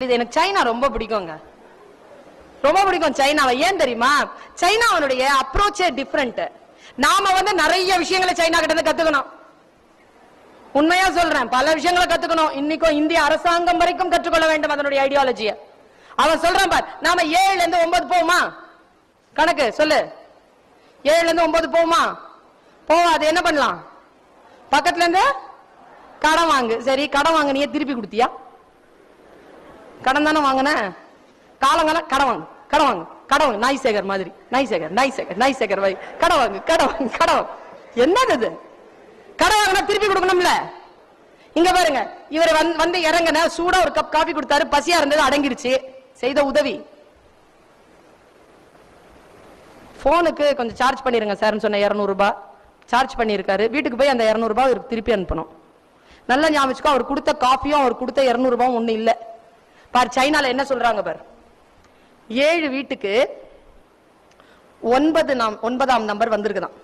இது எனக்கு சைனா ரொம்ப பிடிக்குங்க. ரொம்ப பிடிக்கும் சைனாவை. ஏன் தெரியுமா? சைனாவுடைய அப்ரோச்சே டிஃபரெண்ட். நாம நிறைய விஷயங்களை சைனா கிட்ட இருந்து கத்துக்கணும். உண்மையா சொல்றேன், பல விஷயங்களை கத்துக்கணும். இன்னைக்கும் இந்திய அரசாங்கம் வரைக்கும் கற்றுக்கொள்ள வேண்டும் அதனுடைய ஐடியாலஜிய. அவன் சொல்றான் பார், நாம 7ல இருந்து 9 போகுமா? கணக்கு சொல்லு. 7ல இருந்து 9 போகுமா? போவாது. என்ன பண்ணலாம்? பக்கத்துல இருந்து கடன் வாங்கு. சரி, கடன் வாங்க, நீயே திருப்பி கொடுத்தியா? கடன் தானே வாங்கின. காலங்காலம் கடன் வாங்கு, கடன் வாங்கு, கடன் வாங்கு. நாய் சேகர் மாதிரி, நாய் சேகர், நாய் சேகர், நாய் சேகர் மாதிரி கடன் வாங்கு, கடன் வாங்கு, கடன் வாங்கு. என்னது கடன் வாங்கினா திருப்பி கொடுக்கணும்ல. இங்க பாருங்க, இவர் வந்து இறங்கின சூடா ஒரு கப் காபி கொடுத்தாரு. பசியா இருந்தது, அடங்கிருச்சு. செய்த உதவி. போனுக்கு கொஞ்சம் சார்ஜ் பண்ணிருங்க சார் சொன்ன 200 ரூபாய் சார்ஜ் பண்ணிருக்காரு. வீட்டுக்கு போய் அந்த 200 ரூபாய் அவருக்கு திருப்பி அனுப்பணும். நல்லா ஞாபகம், அவர் கொடுத்த காஃபியும் அவர் கொடுத்த 200 ரூபாயும் ஒண்ணு இல்ல. பார், சைனால என்ன சொல்றாங்க பார், 7 வீட்டுக்கு 9ஆம் நம்பர் வந்திருக்குதான்.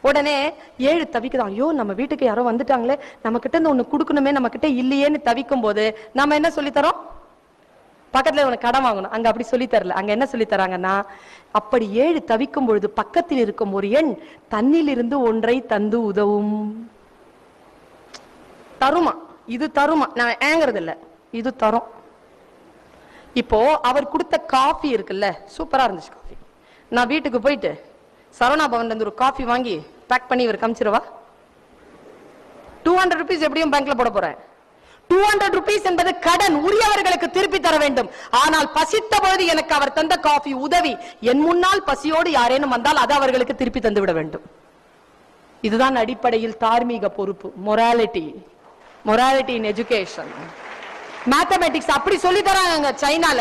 உடனே 7 தவிக்குதான். ஐயோ, நம்ம வீட்டுக்கு யாரோ வந்துட்டாங்களே, நம்ம கிட்ட இருந்து ஒண்ணு கொடுக்கணுமே, நம்ம கிட்ட இல்லையேன்னு தவிக்கும் போது நம்ம என்ன சொல்லி தரோம்? பக்கத்துல உனக்கு கடன் வாங்கணும். அங்க அப்படி சொல்லி தரல. அங்க என்ன சொல்லி தராங்கன்னா, அப்படி 7 தவிக்கும் பொழுது பக்கத்தில் இருக்கும் ஒரு எண் தன்னிலிருந்து ஒன்றை தந்து உதவும். தருமா? இது தருமா? நான் ஏங்குறது இல்ல, இது தரும். இப்போ அவர் கொடுத்த காஃபி இருக்குல்ல, சூப்பரா இருந்துச்சு காஃபி. நான் வீட்டுக்கு போயிட்டு சரவணா பவன்ல இருந்து ஒரு காஃபி வாங்கி பேக் பண்ணி இவர் காமிச்சிருவா. 200 rupees எப்படியும் பேங்க்ல போட போறேன். 200 rupees என்பது கடன், உரியவர்களுக்கு திருப்பி தர வேண்டும். ஆனால் பசித்த பொழுது எனக்கு அவர் தந்த காஃபி உதவி. என் முன்னால் பசியோடு யாரேனும் வந்தால் அது அவர்களுக்கு திருப்பி தந்து விட வேண்டும். இதுதான் அடிப்படையில் தார்மீக பொறுப்பு. Morality, morality in education. Mathematics அப்படி சொல்லி தராங்க சைனால.